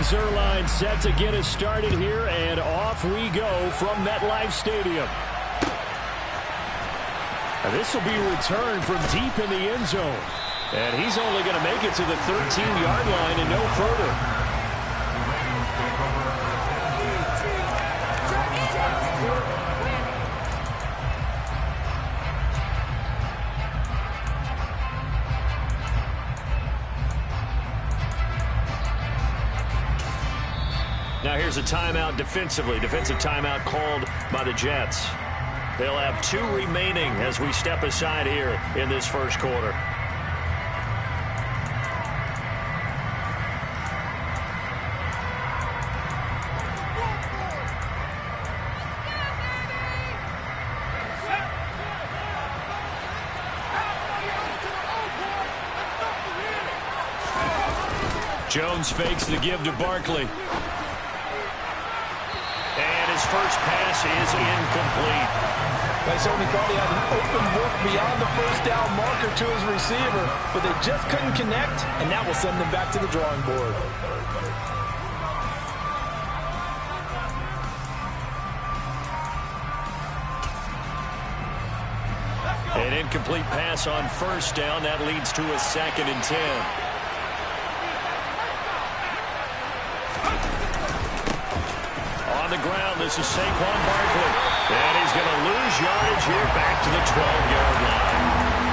Zerline set to get us started here, and off we go from MetLife Stadium. This will be returned from deep in the end zone. And he's only going to make it to the 13-yard line and no further. Now here's a timeout defensively. Defensive timeout called by the Jets. They'll have 2 remaining as we step aside here in this first quarter. Jones fakes the give to Barkley. And his first pass is incomplete. They certainly thought he had an open look beyond the first down marker to his receiver, but they just couldn't connect, and that will send them back to the drawing board. An incomplete pass on first down. That leads to a 2nd and 10. On the ground, this is Saquon Barkley. And he's going to lose yardage here back to the 12-yard line.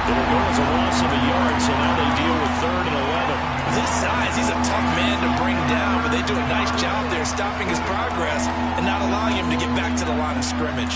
It'll go as a loss of a yard, so now they deal with 3rd and 11. With his size, he's a tough man to bring down, but they do a nice job there stopping his progress and not allowing him to get back to the line of scrimmage.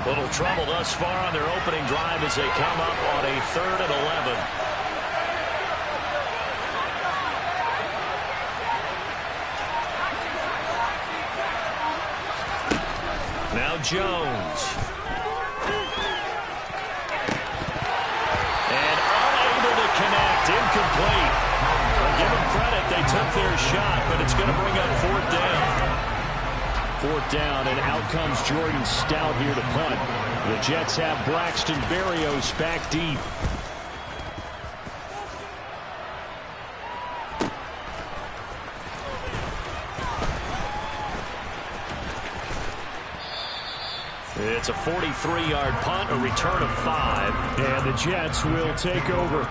Little trouble thus far on their opening drive as they come up on a 3rd and 11. Now Jones. And unable to connect. Incomplete. Well, give them credit. They took their shot, but it's going to bring up 4th down. 4th down, and out comes Jordan Stout here to punt. The Jets have Braxton Berrios back deep. It's a 43-yard punt, a return of 5, and the Jets will take over.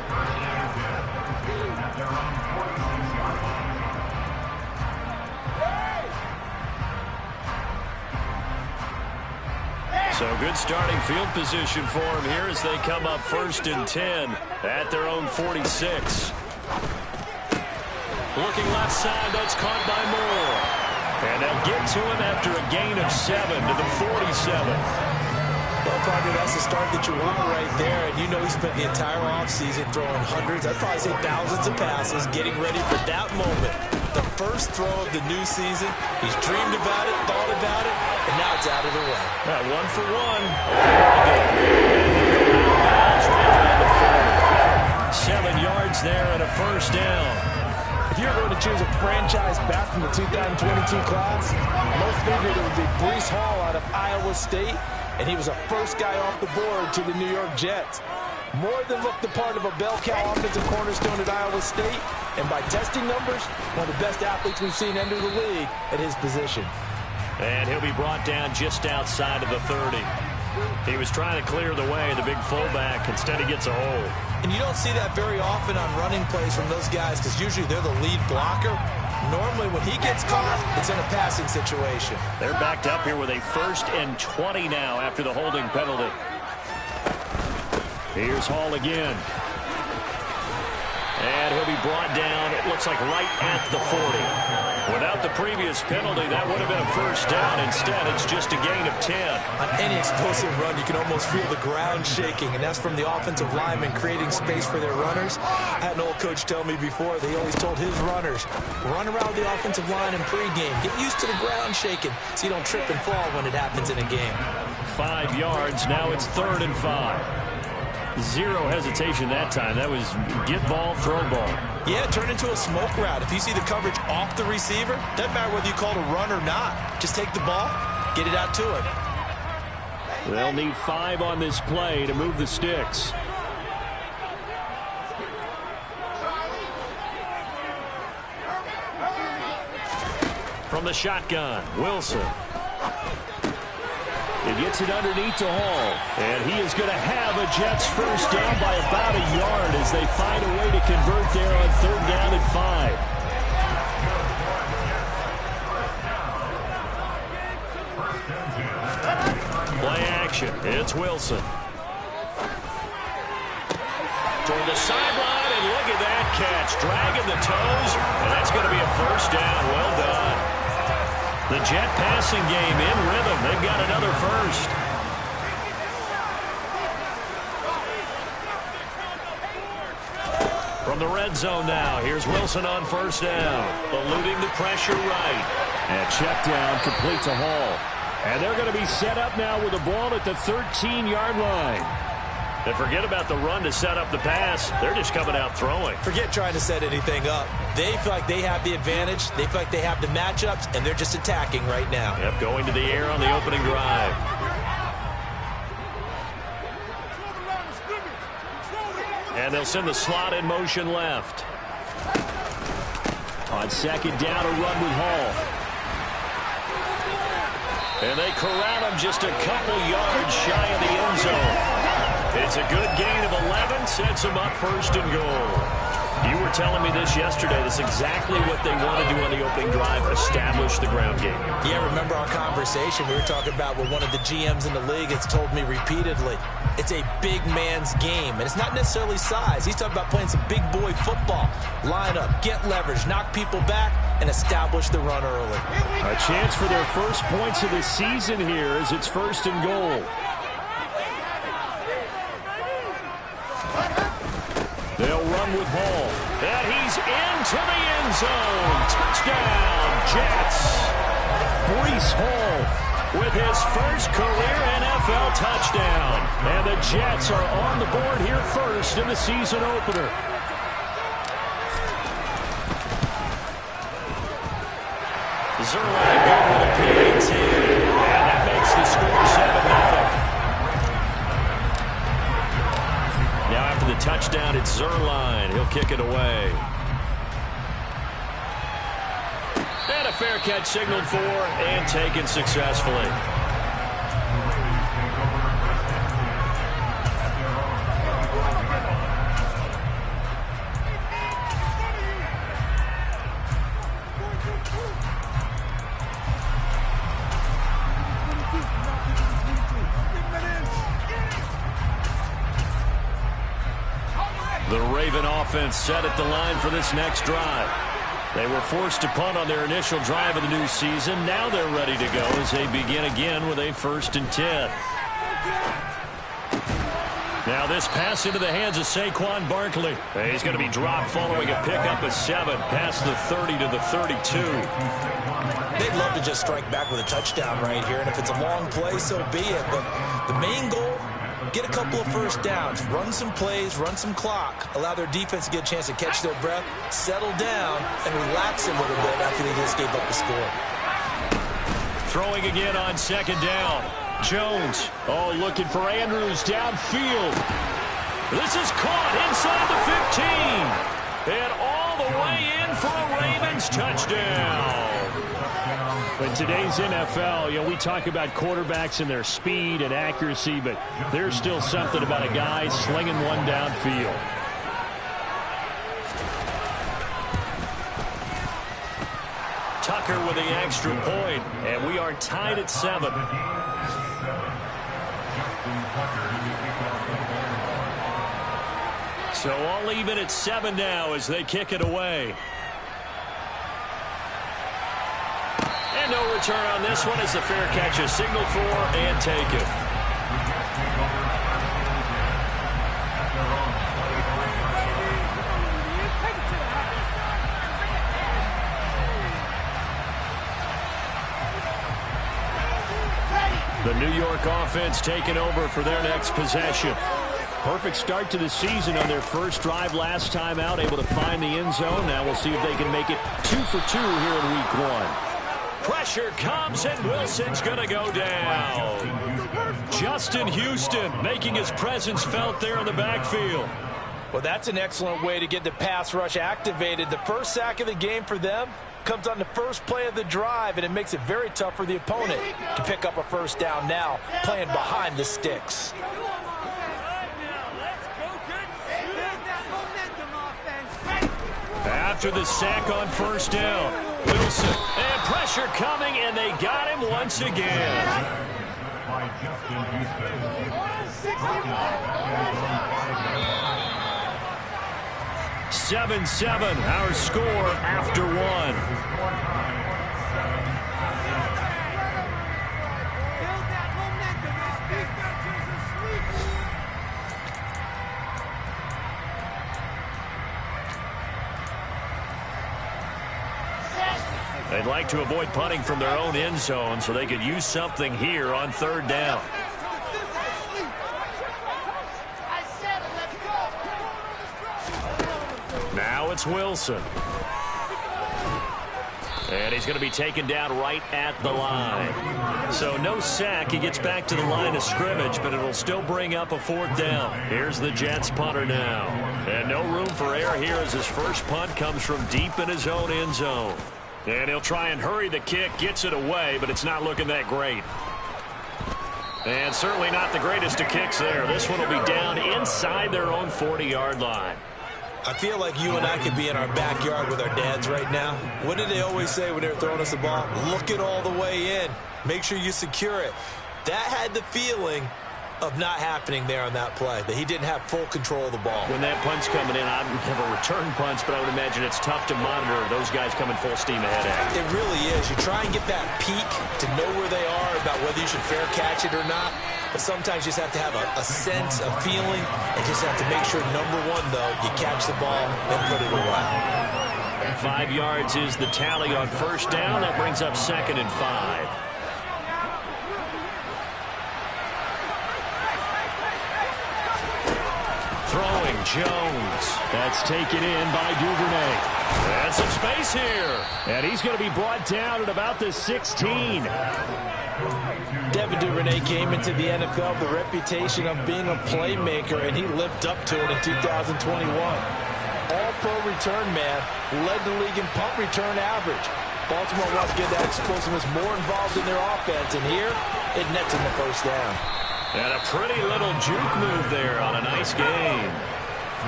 So good starting field position for them here as they come up 1st and 10 at their own 46. Looking left side, that's caught by Moore. And they'll get to him after a gain of 7 to the 47. Well, partner, that's the start that you want right there. And you know he spent the entire offseason throwing hundreds, I'd probably say thousands of passes, getting ready for that moment. The first throw of the new season. He's dreamed about it, thought about it, and now it's out of the way. 1 for 1. 7 yards there and a first down. If you're going to choose a franchise back from the 2022 class, most figured it would be Breece Hall out of Iowa State, and he was a first guy off the board to the New York Jets. More than looked the part of a bell cow offensive cornerstone at Iowa State, and by testing numbers, one of the best athletes we've seen enter the league at his position. And he'll be brought down just outside of the 30. He was trying to clear the way, the big fullback. Instead, he gets a hold. And you don't see that very often on running plays from those guys because usually they're the lead blocker. Normally, when he gets caught, it's in a passing situation. They're backed up here with a 1st and 20 now after the holding penalty. Here's Hall again. And he'll be brought down, it looks like right at the 40. Without the previous penalty, that would have been a first down. Instead, it's just a gain of 10. On any explosive run, you can almost feel the ground shaking, and that's from the offensive linemen creating space for their runners. I had an old coach tell me before, they always told his runners, run around the offensive line in pregame. Get used to the ground shaking so you don't trip and fall when it happens in a game. 5 yards, now it's 3rd and 5. Zero hesitation that time. That was get ball, throw ball. Yeah, turn into a smoke route. If you see the coverage off the receiver, doesn't matter whether you call it a run or not. Just take the ball, get it out to him. They'll need 5 on this play to move the sticks. From the shotgun, Wilson. He gets it underneath to Hall. And he is going to have a Jets first down by about a yard as they find a way to convert there on 3rd down and 5. Play action. It's Wilson. Toward the sideline, and look at that catch. Dragging the toes, and that's going to be a first down. Well done. The Jet passing game in rhythm. They've got another first. From the red zone now, here's Wilson on first down. Eluding the pressure right. And check down, complete to Hall. And they're going to be set up now with the ball at the 13-yard line. And forget about the run to set up the pass. They're just coming out throwing. Forget trying to set anything up. They feel like they have the advantage. They feel like they have the matchups, and they're just attacking right now. Yep, going to the air on the opening drive. And they'll send the slot in motion left. On 2nd down, a run with Hall. And they corral him just a couple yards shy of the end zone. It's a good gain of 11, sets him up 1st and goal. You were telling me this yesterday. That's exactly what they want to do on the opening drive, establish the ground game. Yeah, remember our conversation. We were talking about what one of the GMs in the league has told me repeatedly. It's a big man's game, and it's not necessarily size. He's talking about playing some big boy football. Line up, get leverage, knock people back, and establish the run early. A chance for their first points of the season here as it's 1st and goal. They'll run with Hall. And he's into the end zone. Touchdown, Jets. Breece Hall with his first career NFL touchdown. And the Jets are on the board here first in the season opener. Zerline good with a PAT. And that makes the score 7-0. Now after the touchdown, it's Zerline. He'll kick it away. And a fair catch signaled for and taken successfully. The Raven offense set at the line for this next drive. They were forced to punt on their initial drive of the new season. Now they're ready to go as they begin again with a 1st and 10. Now this pass into the hands of Saquon Barkley. He's going to be dropped following a pickup of 7 past the 30 to the 32. They'd love to just strike back with a touchdown right here, and if it's a long play, so be it. But the main goal, get a couple of first downs, run some plays, run some clock, allow their defense to get a chance to catch their breath, settle down, and relax a little bit after they just gave up the score. Throwing again on 2nd down. Jones, looking for Andrews downfield. This is caught inside the 15. And all the way in for a Ravens touchdown. In today's NFL, we talk about quarterbacks and their speed and accuracy, but there's still something about a guy slinging one downfield. Tucker with the extra point, and we are tied at 7. So all even at 7 now as they kick it away. And no return on this one as the fair catch is signaled for and taken. The New York offense taking over for their next possession. Perfect start to the season on their first drive last time out, able to find the end zone. Now we'll see if they can make it 2 for 2 here in week 1. Pressure comes, and Wilson's going to go down. Justin Houston making his presence felt there in the backfield. Well, that's an excellent way to get the pass rush activated. The first sack of the game for them comes on the first play of the drive, and it makes it very tough for the opponent to pick up a first down now, playing behind the sticks. After the sack on first down, Wilson, and pressure coming, and they got him once again. 7-7, our score after 1. They'd like to avoid punting from their own end zone so they could use something here on third down. Now it's Wilson. And he's going to be taken down right at the line. So no sack. He gets back to the line of scrimmage, but it'll still bring up a fourth down. Here's the Jets punter now. And no room for error here as his first punt comes from deep in his own end zone. And he'll try and hurry the kick, gets it away, but it's not looking that great. And certainly not the greatest of kicks there. This one will be down inside their own 40-yard line. I feel like you and I could be in our backyard with our dads right now. What did they always say when they were throwing us the ball? Look it all the way in. Make sure you secure it. That had the feeling of not happening there on that play, that he didn't have full control of the ball. When that punt's coming in, I've never returned punts, but I would imagine it's tough to monitor those guys coming full steam ahead at. It really is. You try and get that peek to know where they are, about whether you should fair catch it or not. But sometimes you just have to have a sense, a feeling, and just have to make sure, number one, though, you catch the ball and put it away. 5 yards is the tally on first down. That brings up 2nd and 5. Throwing Jones. That's taken in by Duvernay. And some space here. And he's going to be brought down at about the 16. Devin Duvernay came into the NFL with the reputation of being a playmaker, and he lived up to it in 2021. All-pro return man, led the league in punt return average. Baltimore wants to get that explosiveness more involved in their offense, and here it nets in the first down. And a pretty little juke move there on a nice game.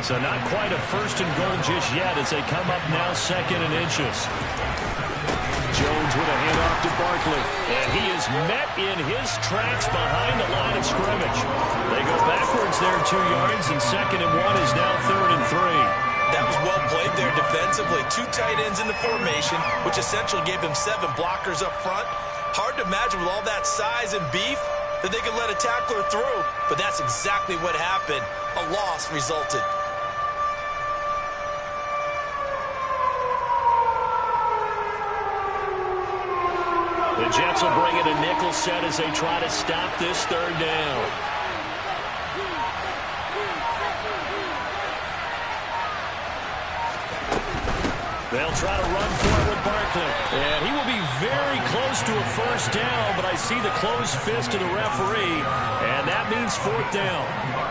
So not quite a first and goal just yet as they come up now 2nd and inches. Jones with a handoff to Barkley. And he is met in his tracks behind the line of scrimmage. They go backwards there 2 yards, and 2nd and 1 is now 3rd and 3. That was well played there defensively. 2 tight ends in the formation, which essentially gave them 7 blockers up front. Hard to imagine with all that size and beef that they could let a tackler through, but that's exactly what happened. A loss resulted. The Jets will bring in a nickel set as they try to stop this 3rd down. They'll try to run for it with Barkley. And he will be very close to a first down, but I see the closed fist of the referee, and that means 4th down.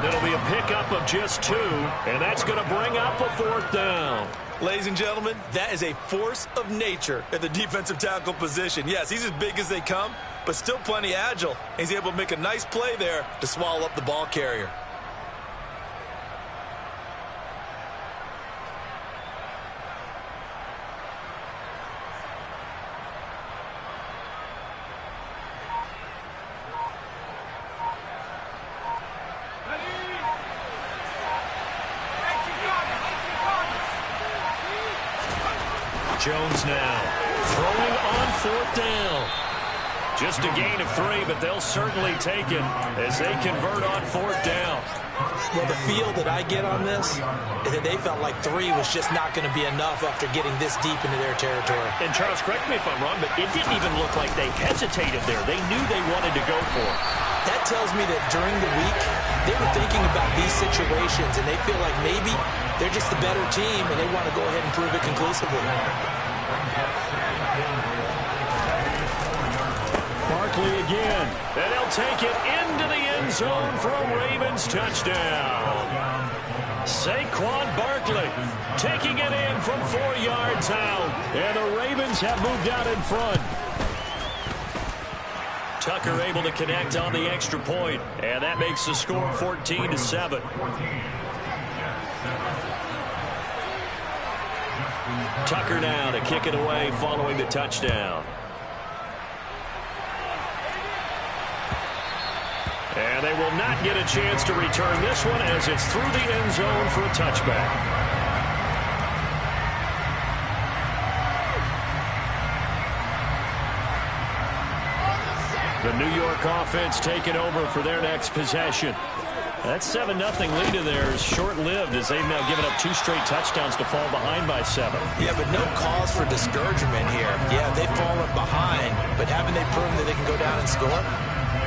It'll be a pickup of just 2, and that's going to bring up a 4th down. Ladies and gentlemen, that is a force of nature at the defensive tackle position. Yes, he's as big as they come, but still plenty agile. He's able to make a nice play there to swallow up the ball carrier. Jones now throwing on 4th down. Just a gain of 3, but they'll certainly take it as they convert on 4th down. Well, the feel that I get on this is that they felt like 3 was just not going to be enough after getting this deep into their territory. And Charles, correct me if I'm wrong, but it didn't even look like they hesitated there. They knew they wanted to go for it. That That tells me that during the week, they were thinking about these situations, and they feel like maybe they're just the better team, and they want to go ahead and prove it conclusively. Barkley again, and he'll take it into the end zone for a Ravens touchdown. Saquon Barkley taking it in from 4 yards out, and the Ravens have moved out in front. Tucker able to connect on the extra point, and that makes the score 14-7. Tucker now to kick it away following the touchdown. And they will not get a chance to return this one as it's through the end zone for a touchback. The New York offense taking over for their next possession. That 7-0 lead in there is short-lived as they've now given up 2 straight touchdowns to fall behind by 7. Yeah, but no cause for discouragement here. Yeah, they've fallen behind, but haven't they proven that they can go down and score?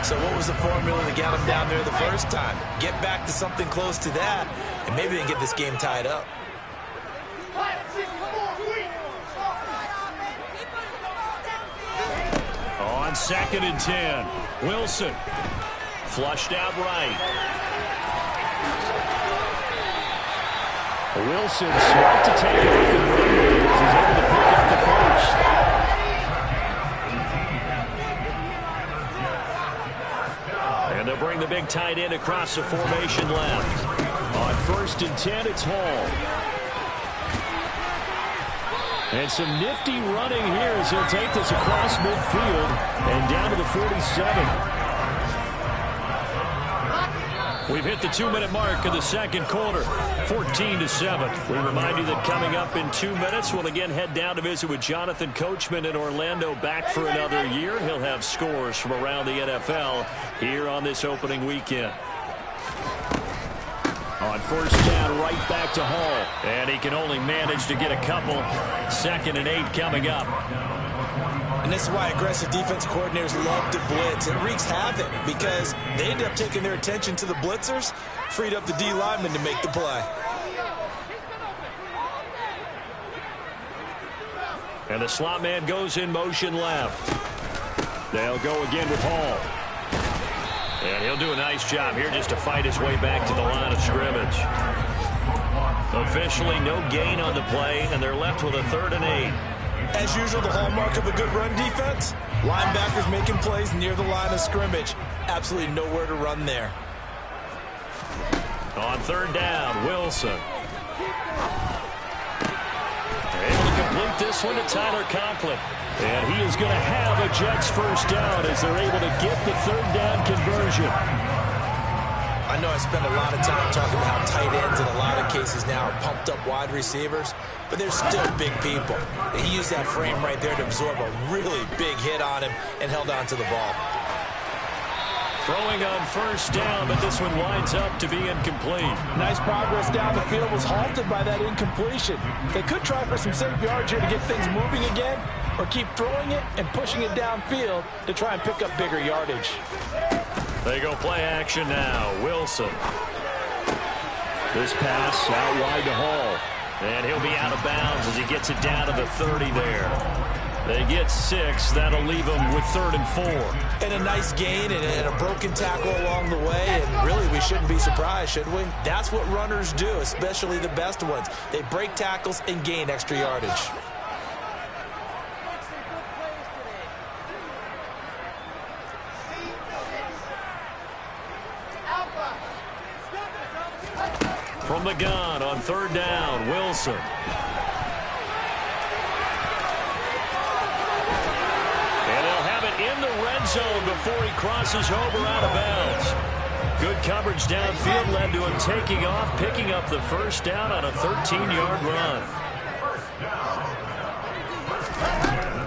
So what was the formula to get them down there the first time? Get back to something close to that, and maybe they can get this game tied up. On 2nd and 10, Wilson flushed out right. Wilson smart to take it off and run with it as he's able to pick up the first. And they'll bring the big tight end across the formation left. On 1st and 10, it's Hall. And some nifty running here as he'll take this across midfield and down to the 47. We've hit the 2-minute mark of the second quarter, 14-7. We remind you that coming up in 2 minutes, we'll again head down to visit with Jonathan Coachman in Orlando, back for another year. He'll have scores from around the NFL here on this opening weekend. On 1st down, right back to Hall. And he can only manage to get a couple. 2nd and 8 coming up. And this is why aggressive defense coordinators love to blitz. It wreaks havoc because they end up taking their attention to the blitzers, freed up the D lineman to make the play. And the slot man goes in motion left. They'll go again with Hall. And he'll do a nice job here just to fight his way back to the line of scrimmage. Officially no gain on the play, and they're left with a 3rd and 8. As usual, the hallmark of a good run defense, linebackers making plays near the line of scrimmage. Absolutely nowhere to run there. On 3rd down, Wilson. Able to complete this one to Tyler Conklin. And he is going to have a Jets 1st down as they're able to get the 3rd down conversion. I know I spend a lot of time talking about how tight ends in a lot of cases now are pumped up wide receivers, but they're still big people. And he used that frame right there to absorb a really big hit on him and held on to the ball. Throwing on 1st down, but this one winds up to be incomplete. Nice progress down the field was halted by that incompletion. They could try for some safe yards here to get things moving again, or keep throwing it and pushing it downfield to try and pick up bigger yardage. They go play action now. Wilson. This pass out wide to Hall. And he'll be out of bounds as he gets it down to the 30 there. They get 6. That'll leave them with 3rd and 4. And a nice gain and a broken tackle along the way. And really, we shouldn't be surprised, should we? That's what runners do, especially the best ones. They break tackles and gain extra yardage. From the gun on 3rd down, Wilson. And they'll have it in the red zone before he crosses over out of bounds. Good coverage downfield led to him taking off, picking up the 1st down on a 13-yard run.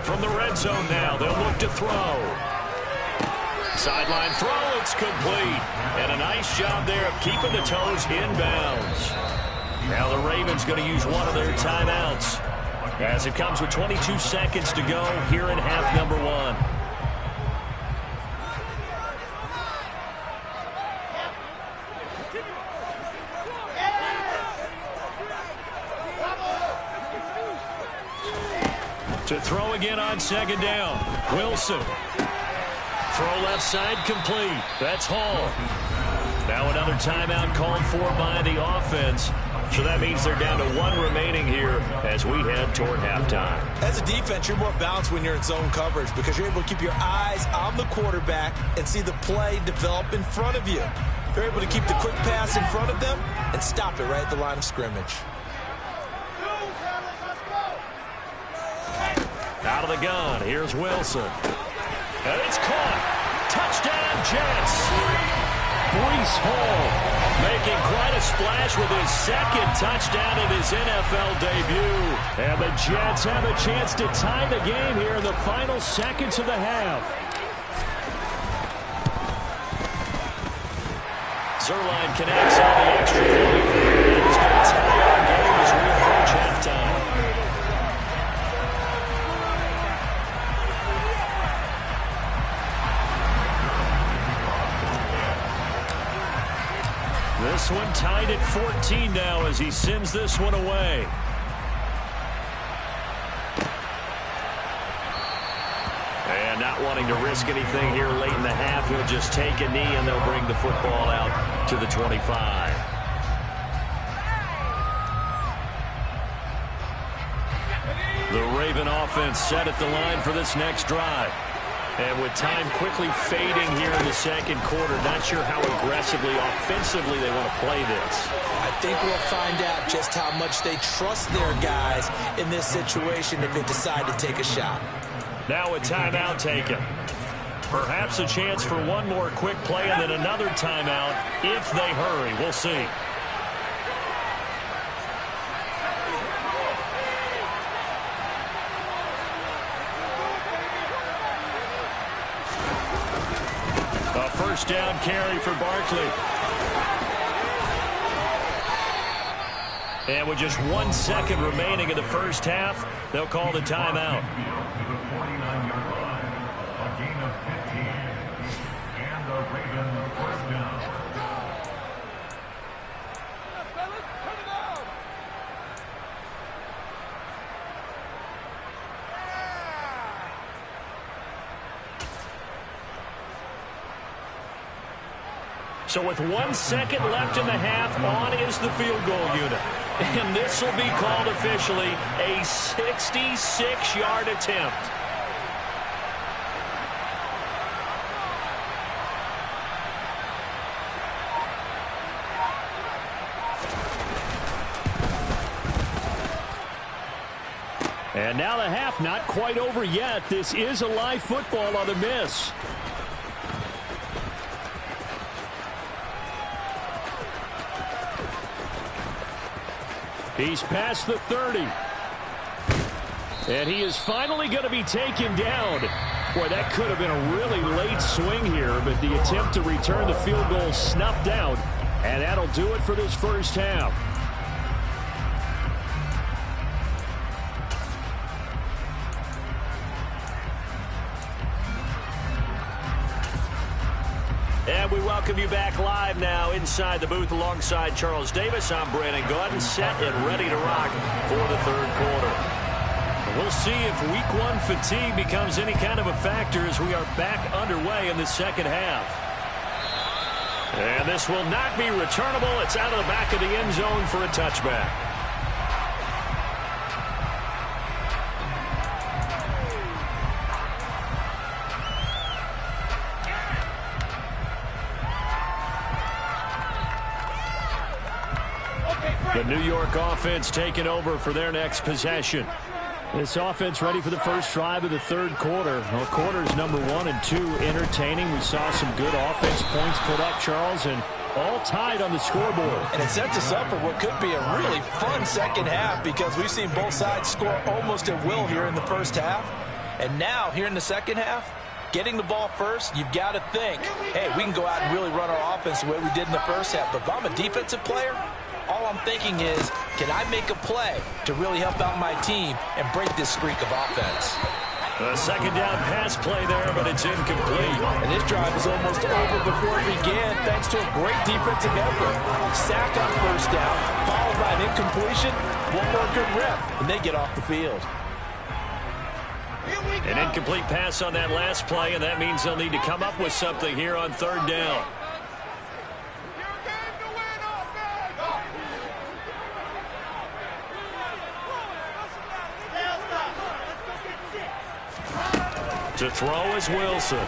From the red zone now, they'll look to throw. Sideline throw, it's complete. And a nice job there of keeping the toes inbounds. Now the Ravens going to use one of their timeouts as it comes with 22 seconds to go here in half number 1. on second down. Wilson. Throw left side complete. That's Hall. Now another timeout called for by the offense. So that means they're down to 1 remaining here as we head toward halftime. As a defense, you're more balanced when you're in zone coverage because you're able to keep your eyes on the quarterback and see the play develop in front of you. You're able to keep the quick pass in front of them and stop it right at the line of scrimmage. Out of the gun, here's Wilson. And it's caught. Touchdown, Jets. Breece Hall making quite a splash with his second touchdown of his NFL debut. And the Jets have a chance to tie the game here in the final seconds of the half. Zerline connects on the extra point. He's going to tie our game as we approach halftime. This one tied at 14 now as he sends this one away. And not wanting to risk anything here late in the half, he'll just take a knee and they'll bring the football out to the 25. The Raven offense set at the line for this next drive. And with time quickly fading here in the second quarter, not sure how aggressively, offensively they want to play this. I think we'll find out just how much they trust their guys in this situation if they decide to take a shot. Now a timeout taken. Perhaps a chance for one more quick play and then another timeout if they hurry. We'll see. First down carry for Barkley. And with just 1 second remaining in the first half, they'll call the timeout. A gain of 15. And the Ravens first down. So with 1 second left in the half, on is the field goal unit. And this will be called officially a 66-yard attempt. And now the half not quite over yet. This is a live football on the miss. He's past the 30. And he is finally going to be taken down. Boy, that could have been a really late swing here, but the attempt to return the field goal snuffed out. And that'll do it for this first half. And we welcome you back live now inside the booth alongside Charles Davis. I'm Brandon Gordon, set and ready to rock for the third quarter. We'll see if Week 1 fatigue becomes any kind of a factor as we are back underway in the second half. And this will not be returnable. It's out of the back of the end zone for a touchback. The New York offense taking over for their next possession. This offense ready for the first drive of the third quarter. Well, quarters number 1 and 2 entertaining. We saw some good offense points put up, Charles, and all tied on the scoreboard. And it sets us up for what could be a really fun second half because we've seen both sides score almost at will here in the first half. And now, here in the second half, getting the ball first, you've got to think, hey, we can go out and really run our offense the way we did in the first half. But if I'm a defensive player, all I'm thinking is, can I make a play to really help out my team and break this streak of offense? A second down pass play there, but it's incomplete. And this drive is almost over before it began thanks to a great defensive effort. Sack on first down, followed by an incompletion. One more good rep, and they get off the field. Here we An incomplete pass on that last play, and that means they'll need to come up with something here on third down. To throw is Wilson.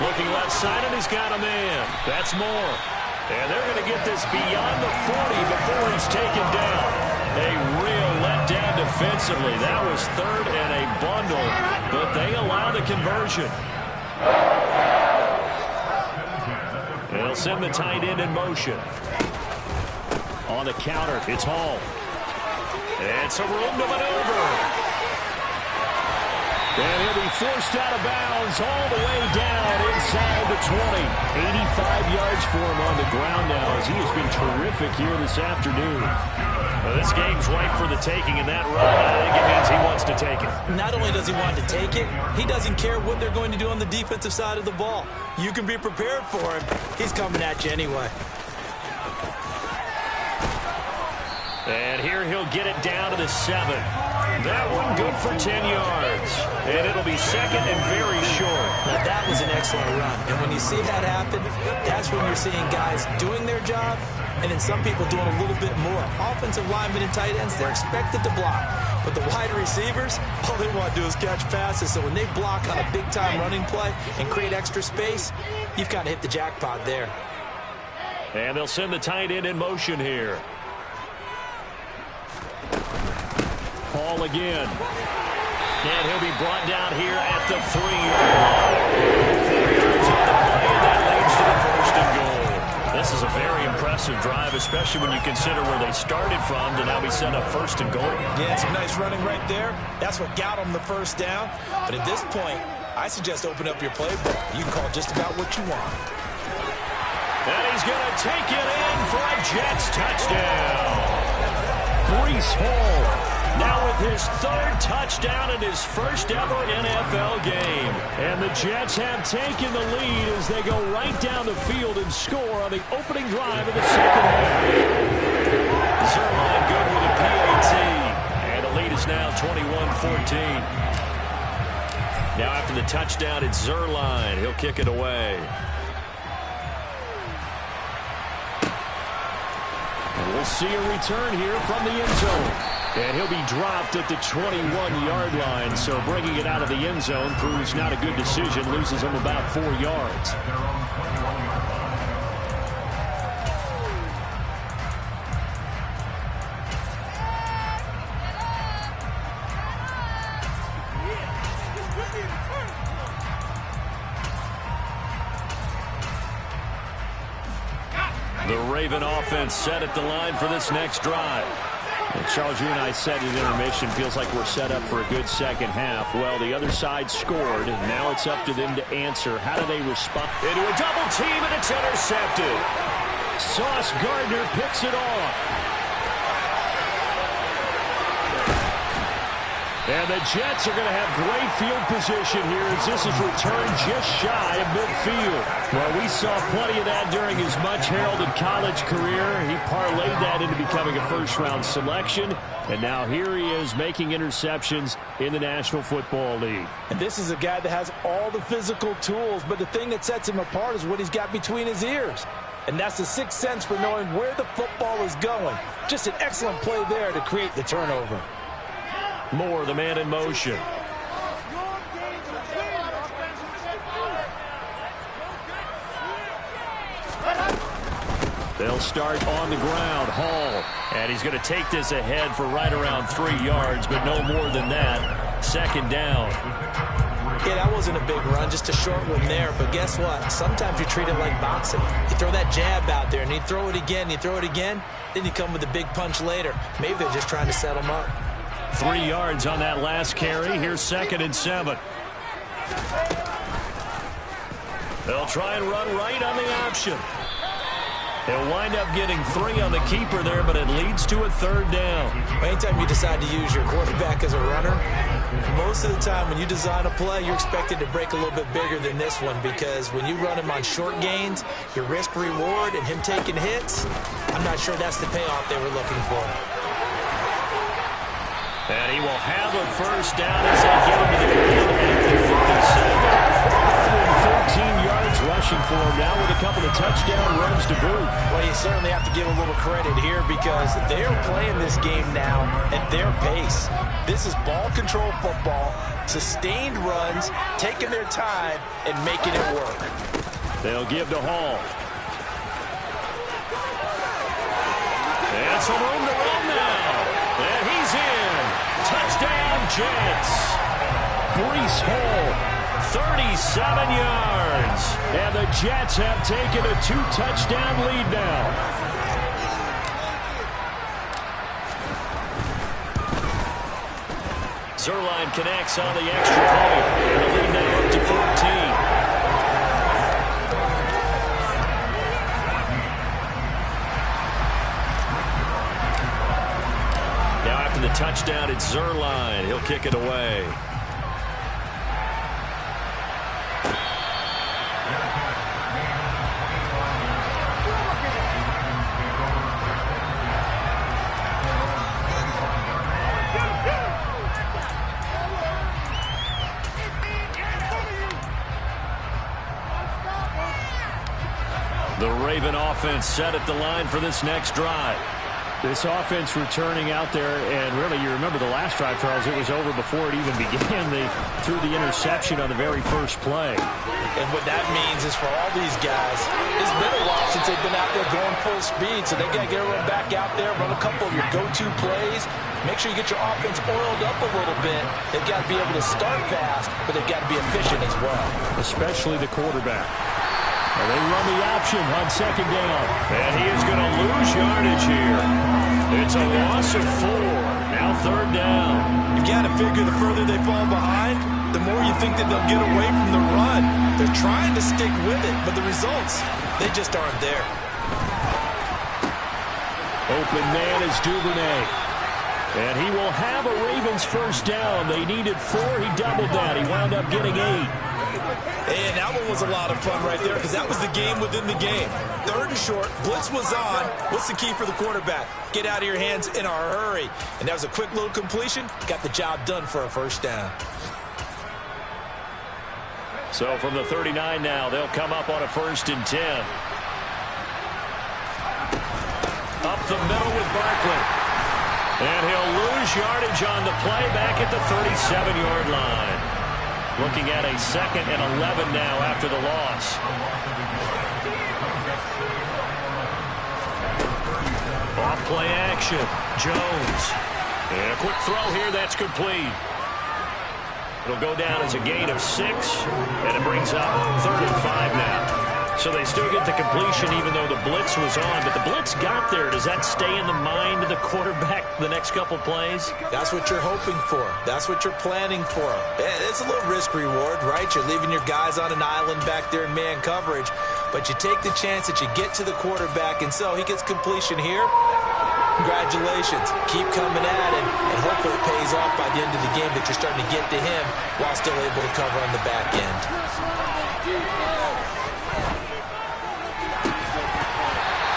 Looking left side, and he's got a man. That's Moore. And they're going to get this beyond the 40 before he's taken down. A real letdown defensively. That was third and a bundle, but they allow the conversion. They'll send the tight end in motion. On the counter, it's Hall. And some room to maneuver. And he'll be forced out of bounds all the way down inside the 20. 85 yards for him on the ground now as he has been terrific here this afternoon. Well, this game's ripe for the taking, and that run, I think it means he wants to take it. Not only does he want to take it, he doesn't care what they're going to do on the defensive side of the ball. You can be prepared for him. He's coming at you anyway. And here he'll get it down to the 7. That one good for 10 yards. And it'll be second and very short. Now that was an excellent run. And when you see that happen, that's when you're seeing guys doing their job and then some people doing a little bit more. Offensive linemen and tight ends, they're expected to block. But the wide receivers, all they want to do is catch passes. So when they block on a big-time running play and create extra space, you've kind of hit the jackpot there. And they'll send the tight end in motion here. Hall again. And he'll be brought down here at the 3-yard line. 4 yards on the play, and that leads to the first and goal. This is a very impressive drive, especially when you consider where they started from to now be set up first and goal. Yeah, some nice running right there. That's what got them the first down. But at this point, I suggest open up your playbook. You can call just about what you want. And he's going to take it in for a Jets touchdown. Breece Hall. Now with his third touchdown in his first ever NFL game. And the Jets have taken the lead as they go right down the field and score on the opening drive of the second half. Zerline good with a PAT. And the lead is now 21-14. Now after the touchdown, it's Zerline. He'll kick it away. And we'll see a return here from the end zone. And he'll be dropped at the 21-yard line, so bringing it out of the end zone proves not a good decision, loses him about 4 yards. The Raven offense set at the line for this next drive. And Charles, you and I said at intermission, feels like we're set up for a good second half. Well, the other side scored, and now it's up to them to answer. How do they respond? Into a double team, and it's intercepted. Sauce Gardner picks it off. And the Jets are going to have great field position here as this is returned just shy of midfield. Well, we saw plenty of that during his much-heralded college career. He parlayed that into becoming a first-round selection. And now here he is making interceptions in the National Football League. And this is a guy that has all the physical tools, but the thing that sets him apart is what he's got between his ears. And that's the sixth sense for knowing where the football is going. Just an excellent play there to create the turnover. Moore, the man in motion. They'll start on the ground. Hall. And he's going to take this ahead for right around 3 yards, but no more than that. Second down. Yeah, that wasn't a big run, just a short one there. But guess what? Sometimes you treat it like boxing. You throw that jab out there, and you throw it again, you throw it again, then you come with a big punch later. Maybe they're just trying to set them up. 3 yards on that last carry. Here's 2nd and 7. They'll try and run right on the option. They'll wind up getting 3 on the keeper there, but it leads to a 3rd down. Anytime you decide to use your quarterback as a runner, most of the time when you design a play, you're expected to break a little bit bigger than this one because when you run him on short gains, your risk-reward and him taking hits, I'm not sure that's the payoff they were looking for. And he will have a first down as they get him to the ground at the 47. 114 yards rushing for him now with a couple of touchdown runs to boot. Well, you certainly have to give a little credit here because they're playing this game now at their pace. This is ball control football, sustained runs, taking their time, and making it work. They'll give to Hall. And some room to run now. And he's in. Touchdown, Jets. Breece Hall, 37 yards. And the Jets have taken a 2-touchdown lead now. Zerline connects on the extra point. And the lead now up to 14. The touchdown, it's Zerline. He'll kick it away. The Raven offense set at the line for this next drive. This offense returning out there, and really, you remember the last drive, Charles, it was over before it even began. They threw the interception on the very first play. And what that means is for all these guys, it's been a while since they've been out there going full speed, so they got to get everyone back out there, run a couple of your go-to plays, make sure you get your offense oiled up a little bit. They've got to be able to start fast, but they've got to be efficient as well. Especially the quarterback. Well, they run the option on second down. And he is going to lose yardage here. It's a loss of 4. Now third down. You've got to figure the further they fall behind, the more you think that they'll get away from the run. They're trying to stick with it, but the results, they just aren't there. Open man is Duvernay. And he will have a Ravens first down. They needed 4. He doubled that. He wound up getting 8. And that one was a lot of fun right there because that was the game within the game. Third and short, blitz was on. What's the key for the quarterback? Get out of your hands in a hurry. And that was a quick little completion. Got the job done for a first down. So from the 39 now, they'll come up on a 1st and 10. Up the middle with Barkley. And he'll lose yardage on the play back at the 37-yard line. Looking at a 2nd and 11 now after the loss. Off play action. Jones. And a quick throw here. That's complete. It'll go down as a gain of 6. And it brings up 3rd and 5 now. So they still get the completion even though the blitz was on. But the blitz got there. Does that stay in the mind of the quarterback the next couple plays? That's what you're hoping for. That's what you're planning for. It's a little risk-reward, right? You're leaving your guys on an island back there in man coverage. But you take the chance that you get to the quarterback, and so he gets completion here. Congratulations. Keep coming at him, and hopefully it pays off by the end of the game that you're starting to get to him while still able to cover on the back end.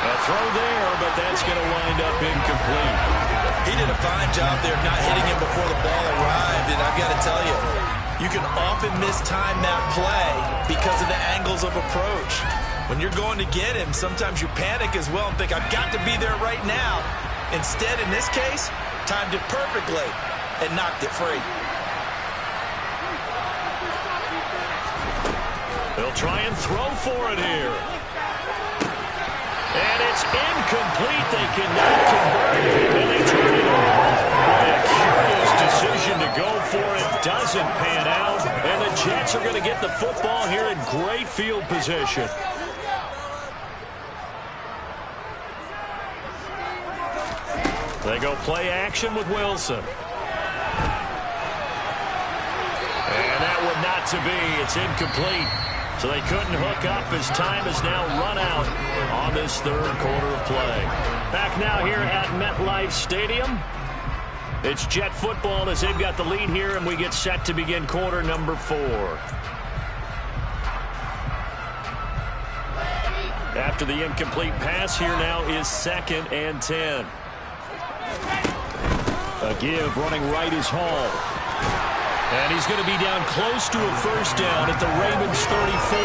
A throw there, but that's going to wind up incomplete. He did a fine job there not hitting him before the ball arrived, and I've got to tell you, you can often mistime that play because of the angles of approach. When you're going to get him, sometimes you panic as well and think, I've got to be there right now. Instead, in this case, timed it perfectly and knocked it free. They'll try and throw for it here. And it's incomplete. They cannot convert it. And they turn it over. A curious decision to go for it. Doesn't pan out. And the Jets are going to get the football here in great field position. They go play action with Wilson. And that would not to be. It's incomplete. So they couldn't hook up as time has now run out on this third quarter of play. Back now here at MetLife Stadium. It's Jet football as they've got the lead here, and we get set to begin quarter number 4. After the incomplete pass, here now is 2nd and 10. A give running right is Hall. And he's going to be down close to a first down at the Ravens 34.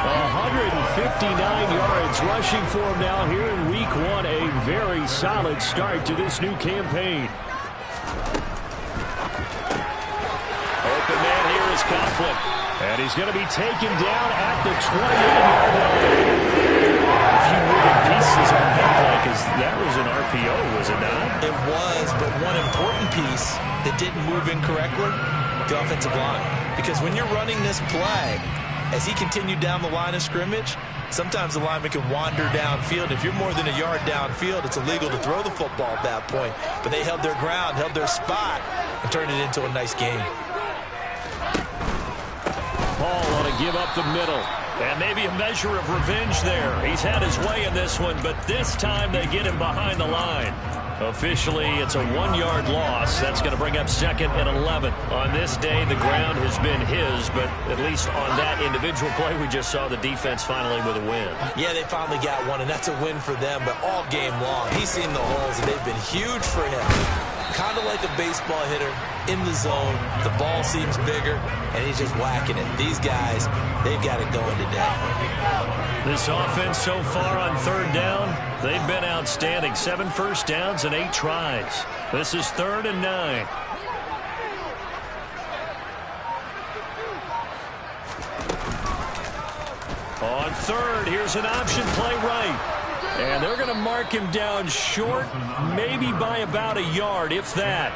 159 yards rushing for him now here in Week 1. A very solid start to this new campaign. Open man here is Coughlin. And he's going to be taken down at the 28-yard line. A few moving pieces on that play because that was an RPO, was it not? It was, but one important piece that didn't move incorrectly, the offensive line. Because when you're running this play, as he continued down the line of scrimmage, sometimes the lineman can wander downfield. If you're more than a yard downfield, it's illegal to throw the football at that point. But they held their ground, held their spot, and turned it into a nice game. Paul on a give up the middle. And maybe a measure of revenge there. He's had his way in this one, but this time they get him behind the line. Officially, it's a 1-yard loss. That's going to bring up 2nd and 11. On this day, the ground has been his, but at least on that individual play, we just saw the defense finally with a win. Yeah, they finally got one, and that's a win for them, but all game long, he's seen the holes, and they've been huge for him. Kind of like a baseball hitter in the zone. The ball seems bigger, and he's just whacking it. These guys, they've got it going today. This offense so far on 3rd down, they've been outstanding. 7 first downs and 8 tries. This is 3rd and 9. On 3rd, here's an option play right. And they're going to mark him down short, maybe by about a yard, if that.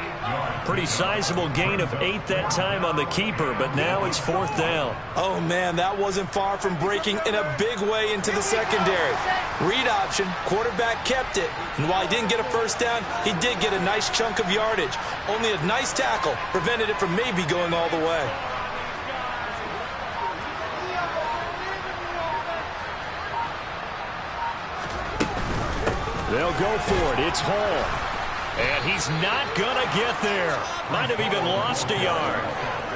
Pretty sizable gain of 8 that time on the keeper, but now it's 4th down. Oh, man, that wasn't far from breaking in a big way into the secondary. Read option, quarterback kept it, and while he didn't get a first down, he did get a nice chunk of yardage. Only a nice tackle prevented it from maybe going all the way. They'll go for it. It's Hall. And he's not going to get there. Might have even lost a yard.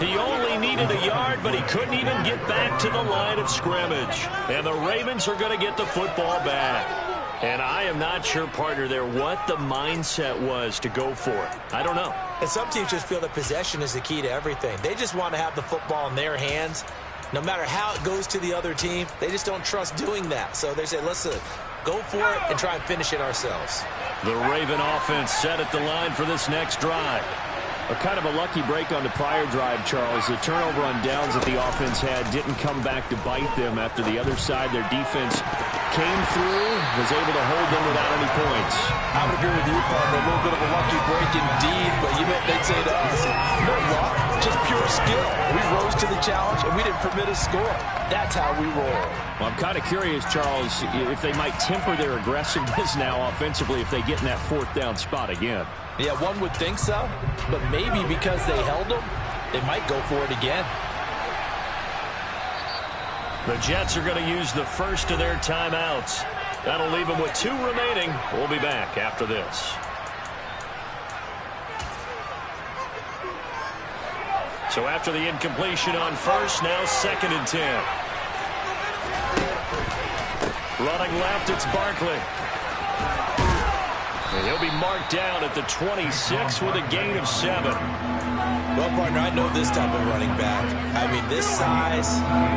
He only needed a yard, but he couldn't even get back to the line of scrimmage. And the Ravens are going to get the football back. And I am not sure, partner, there what the mindset was to go for it. I don't know. And some teams just feel that possession is the key to everything. They just want to have the football in their hands. No matter how it goes to the other team, they just don't trust doing that. So they say, listen, go for it and try and finish it ourselves. The Raven offense set at the line for this next drive. A kind of a lucky break on the prior drive, Charles. The turnover on downs that the offense had didn't come back to bite them after the other side. Their defense came through, was able to hold them without any points. I would agree with you, partner. A little bit of a lucky break indeed, but you know what they'd say to us? No luck, just pure skill. We rose to the challenge, and we didn't permit a score. That's how we roll. Well, I'm kind of curious, Charles, if they might temper their aggressiveness now offensively if they get in that 4th down spot again. Yeah, one would think so, but maybe because they held them, they might go for it again. The Jets are going to use the first of their timeouts. That'll leave them with 2 remaining. We'll be back after this. So after the incompletion on first, now 2nd and 10. Running left, it's Barkley. And he'll be marked down at the 26 with a gain of 7. Well, partner, I know this type of running back. I mean, this size,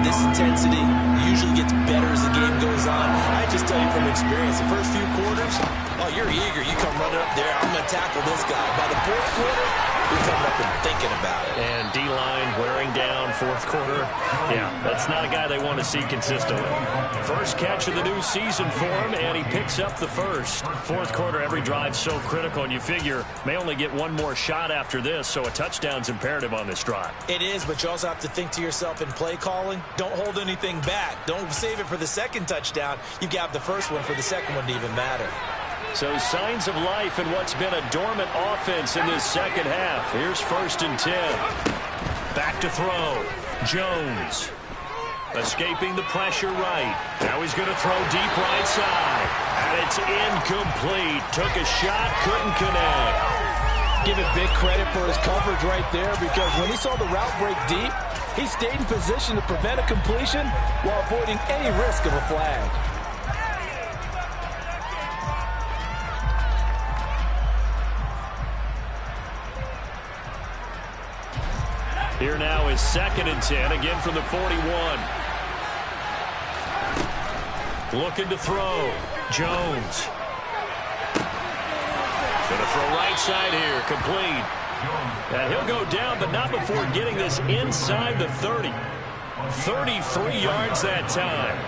this intensity usually gets better as the game goes on. I just tell you from experience, the first few quarters, oh, you're eager. You come running up there. I'm going to tackle this guy. By the 4th quarter, you're coming up and thinking about it. And D-line wearing down 4th quarter. Yeah, that's not a guy they want to see consistently. First catch of the new season for him, and he picks up the first. 4th quarter, every drive so critical, and you figure may only get one more shot after this, so a touchdown's imperative on this drive. It is, but you also have to think to yourself in play calling, don't hold anything back. Don't save it for the 2nd touchdown. You got the first one for the 2nd one to even matter. So signs of life in what's been a dormant offense in this 2nd half. Here's 1st and 10. Back to throw. Jones. Escaping the pressure right. Now he's going to throw deep right side. And it's incomplete. Took a shot, couldn't connect. Give it big credit for his coverage right there, because when he saw the route break deep, he stayed in position to prevent a completion while avoiding any risk of a flag. Here now is 2nd and 10, again from the 41. Looking to throw. Jones. Going to throw right side here, complete. And he'll go down, but not before getting this inside the 30. 33 yards that time.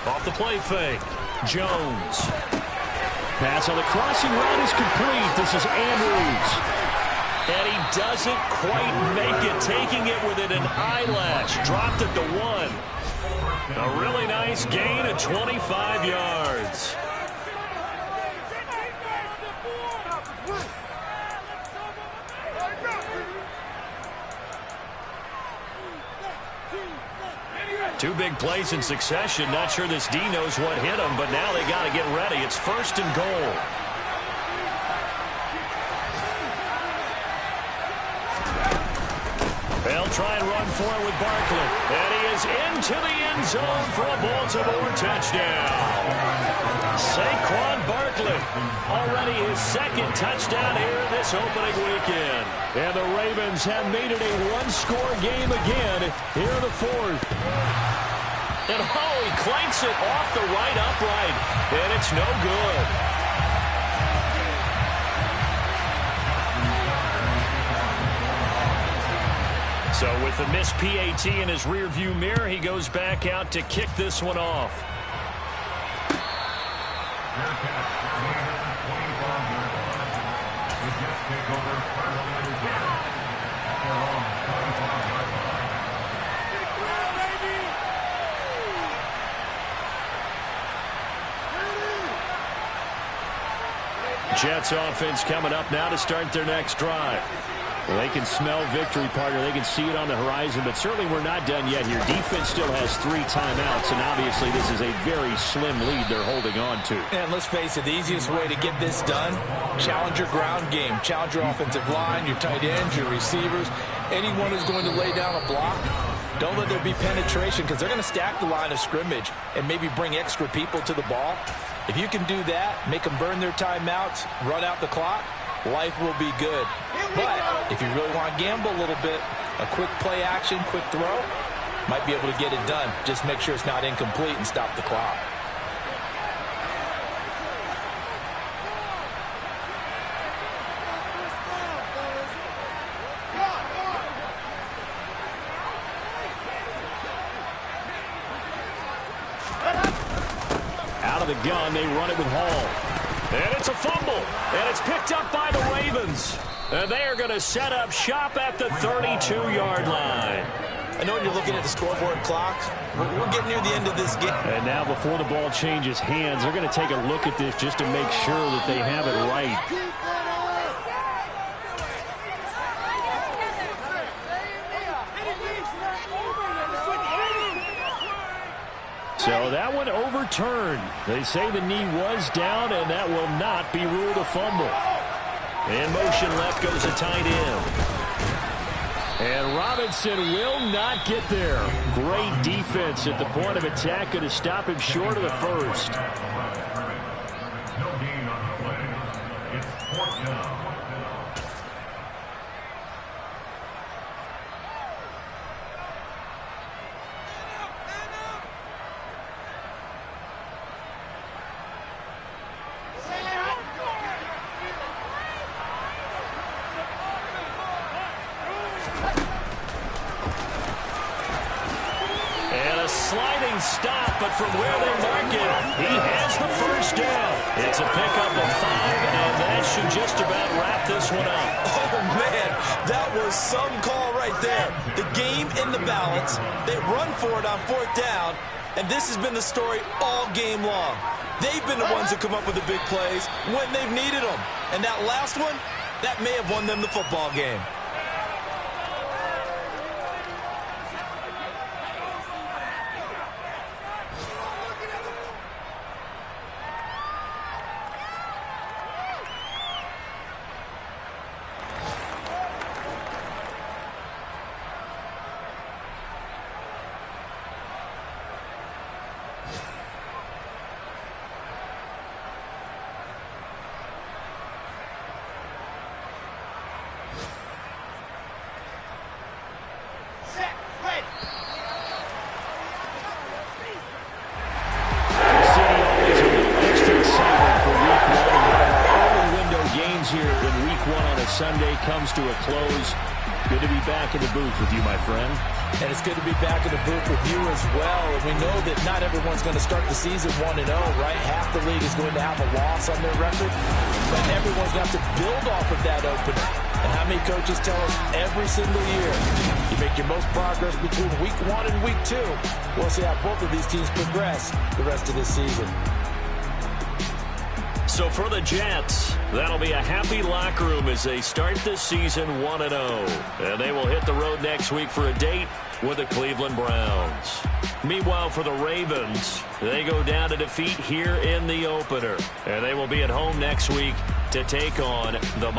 Off the play fake. Jones. Pass on the crossing route is complete. This is Andrews. And he doesn't quite make it, taking it within an eyelash. Dropped at the 1. A really nice gain of 25 yards. Two big plays in succession. Not sure this D knows what hit him, but now they got to get ready. It's 1st and goal. They'll try and run for it with Barkley. And he is into the end zone for a Baltimore touchdown. Saquon Barkley, already his 2nd touchdown here in this opening weekend. And the Ravens have made it a one-score game again here in the 4th. And he clanks it off the right upright, and it's no good. So with the missed PAT in his rearview mirror, he goes back out to kick this one off. Jets offense coming up now to start their next drive. Well, they can smell victory, partner. They can see it on the horizon, but certainly we're not done yet here. Defense still has 3 timeouts, and obviously this is a very slim lead they're holding on to. And let's face it, the easiest way to get this done, challenge your ground game. Challenge your offensive line, your tight ends, your receivers. Anyone who's going to lay down a block, don't let there be penetration because they're going to stack the line of scrimmage and maybe bring extra people to the ball. If you can do that, make them burn their timeouts, run out the clock, life will be good. But if you really want to gamble a little bit, a quick play action, quick throw, might be able to get it done. Just make sure it's not incomplete and stop the clock. Out of the gun, they run it with Hall. And it's a fumble, and it's picked up by the Ravens. And they are going to set up shop at the 32-yard line. I know when you're looking at the scoreboard clock, we're getting near the end of this game. And now before the ball changes hands, they're going to take a look at this just to make sure that they have it right. So that one overturned. They say the knee was down, and that will not be ruled a fumble. In motion left goes a tight end. And Robinson will not get there. Great defense at the point of attack. Going to stop him short of the first. No gain on the play. It's 4th down. Sliding stop, but from where they mark it, he has the first down. It's a pickup of 5, and that should just about wrap this one up. Oh, man, that was some call right there. The game in the balance. They run for it on 4th down, and this has been the story all game long. They've been the ones who come up with the big plays when they've needed them. And that last one, that may have won them the football game. Sunday comes to a close. Good to be back in the booth with you, my friend. And it's good to be back in the booth with you as well. And we know that not everyone's going to start the season 1-0, right? Half the league is going to have a loss on their record. But everyone's going to have to build off of that opener. And how many coaches tell us every single year, you make your most progress between week 1 and week 2. We'll see how both of these teams progress the rest of this season. So for the Jets, that'll be a happy locker room as they start this season 1-0. And they will hit the road next week for a date with the Cleveland Browns. Meanwhile, for the Ravens, they go down to defeat here in the opener. And they will be at home next week to take on the